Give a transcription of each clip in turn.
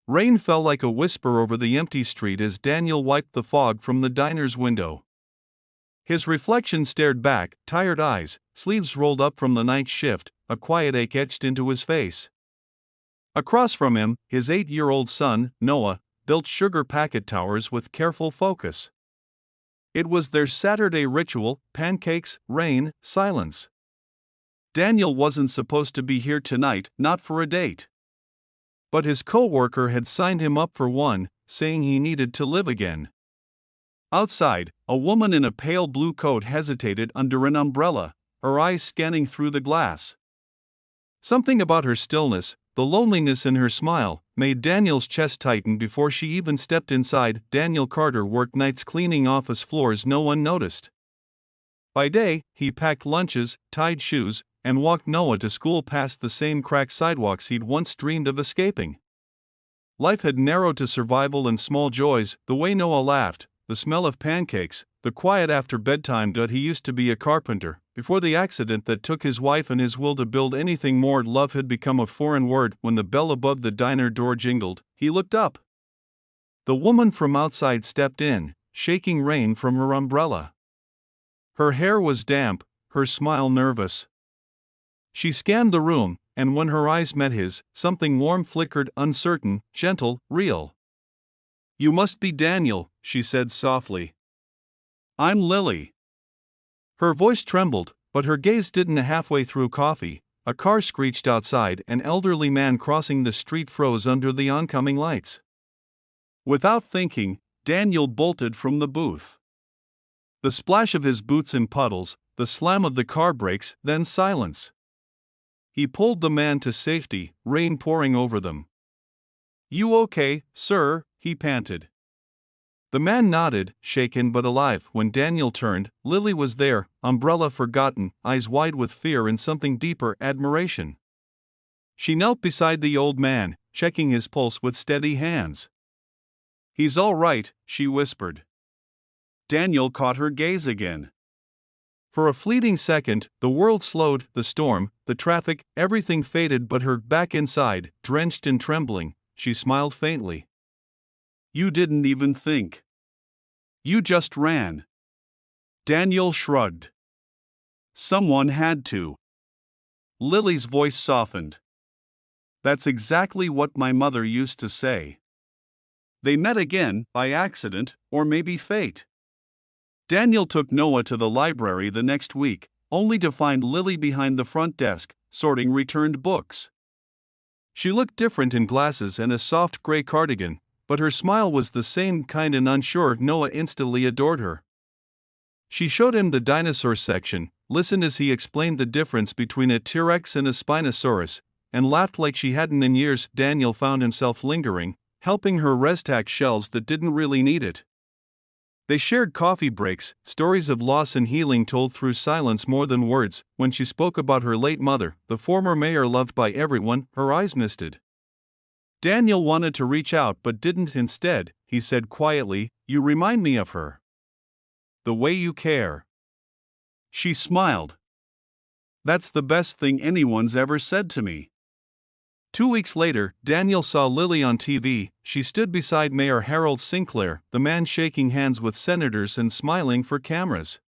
Rain fell like a whisper over the empty street as Daniel wiped the fog from the diner's window. His reflection stared back, tired eyes, sleeves rolled up from the night shift, a quiet ache etched into his face. Across from him, his 8-year-old son, Noah, built sugar packet towers with careful focus. It was their Saturday ritual: pancakes, rain, silence. Daniel wasn't supposed to be here tonight, not for a date. But his co-worker had signed him up for one, saying he needed to live again. Outside, a woman in a pale blue coat hesitated under an umbrella, her eyes scanning through the glass. Something about her stillness, the loneliness in her smile, made Daniel's chest tighten before she even stepped inside. Daniel Carter worked nights cleaning office floors no one noticed. By day, he packed lunches, tied shoes, and walked Noah to school past the same cracked sidewalks he'd once dreamed of escaping. Life had narrowed to survival and small joys: the way Noah laughed, the smell of pancakes, the quiet after bedtime. He used to be a carpenter. Before the accident that took his wife and his will to build anything more, love had become a foreign word. When the bell above the diner door jingled, he looked up. The woman from outside stepped in, shaking rain from her umbrella. Her hair was damp, her smile nervous. She scanned the room, and when her eyes met his, something warm flickered, uncertain, gentle, real. "You must be Daniel," she said softly. "I'm Lily." Her voice trembled, but her gaze didn't. Halfway through coffee, a car screeched outside. An elderly man crossing the street froze under the oncoming lights. Without thinking, Daniel bolted from the booth. The splash of his boots in puddles, the slam of the car brakes, then silence. He pulled the man to safety, rain pouring over them. "You okay, sir?" he panted. The man nodded, shaken but alive. When Daniel turned, Lily was there, umbrella forgotten, eyes wide with fear and something deeper, admiration. She knelt beside the old man, checking his pulse with steady hands. "He's all right," she whispered. Daniel caught her gaze again. For a fleeting second, the world slowed, the storm, the traffic, everything faded but her. Back inside, drenched and trembling, she smiled faintly. "You didn't even think. You just ran." Daniel shrugged. "Someone had to." Lily's voice softened. "That's exactly what my mother used to say." They met again, by accident, or maybe fate. Daniel took Noah to the library the next week, only to find Lily behind the front desk, sorting returned books. She looked different in glasses and a soft gray cardigan, but her smile was the same, kind and unsure. Noah instantly adored her. She showed him the dinosaur section, listened as he explained the difference between a T-Rex and a Spinosaurus, and laughed like she hadn't in years. Daniel found himself lingering, helping her restack shelves that didn't really need it. They shared coffee breaks, stories of loss and healing told through silence more than words. When she spoke about her late mother, the former mayor loved by everyone, her eyes misted. Daniel wanted to reach out but didn't. Instead, he said quietly, "You remind me of her. The way you care." She smiled. "That's the best thing anyone's ever said to me." 2 weeks later, Daniel saw Lily on TV. She stood beside Mayor Harold Sinclair, the man shaking hands with senators and smiling for cameras.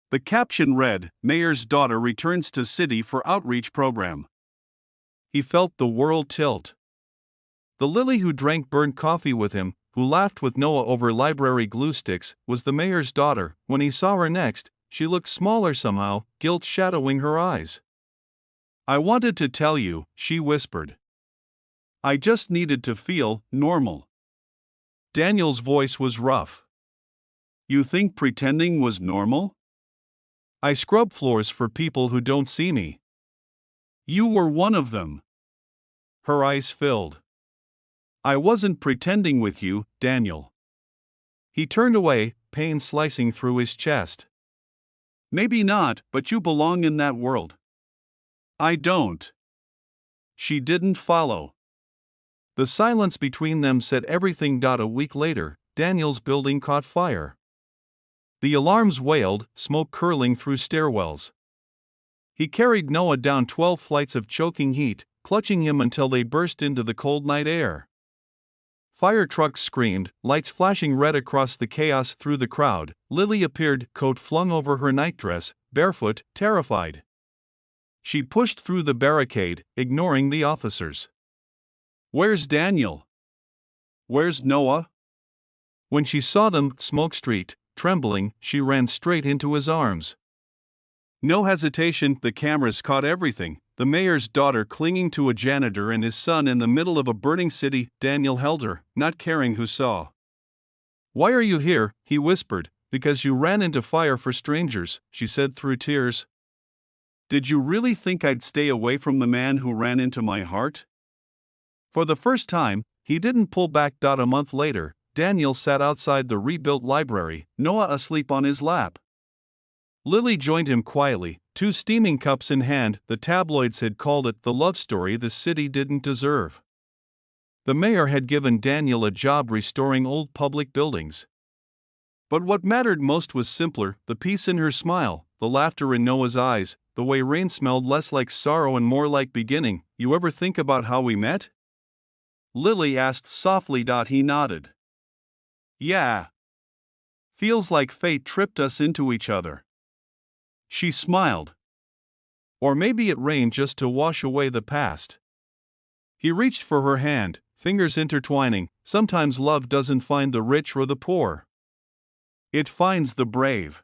The caption read, "Mayor's daughter returns to city for outreach program." He felt the world tilt. The Lily who drank burnt coffee with him, who laughed with Noah over library glue sticks, was the mayor's daughter. When he saw her next, she looked smaller somehow, guilt shadowing her eyes. "I wanted to tell you," she whispered. "I just needed to feel normal." Daniel's voice was rough. "You think pretending was normal?" "I scrub floors for people who don't see me." "You were one of them." Her eyes filled. "I wasn't pretending with you, Daniel." He turned away, pain slicing through his chest. "Maybe not, but you belong in that world." "I don't." She didn't follow. The silence between them said everything. A week later, Daniel's building caught fire. The alarms wailed, smoke curling through stairwells. He carried Noah down 12 flights of choking heat, clutching him until they burst into the cold night air. Fire trucks screamed, lights flashing red across the chaos through the crowd. Lily appeared, coat flung over her nightdress, barefoot, terrified. She pushed through the barricade, ignoring the officers. "Where's Daniel? Where's Noah?" When she saw them, smoke-streaked, trembling, she ran straight into his arms. No hesitation, the cameras caught everything. The mayor's daughter clinging to a janitor and his son in the middle of a burning city. Daniel held her, not caring who saw. "Why are you here?" he whispered. "Because you ran into fire for strangers," she said through tears. "Did you really think I'd stay away from the man who ran into my heart?" For the first time, he didn't pull back. A month later, Daniel sat outside the rebuilt library, Noah asleep on his lap. Lily joined him quietly, two steaming cups in hand. The tabloids had called it the love story the city didn't deserve. The mayor had given Daniel a job restoring old public buildings. But what mattered most was simpler, the peace in her smile, the laughter in Noah's eyes, the way rain smelled less like sorrow and more like beginning. "You ever think about how we met?" Lily asked softly. He nodded. "Yeah. Feels like fate tripped us into each other." She smiled. "Or maybe it rained just to wash away the past." He reached for her hand, fingers intertwining. "Sometimes love doesn't find the rich or the poor. It finds the brave."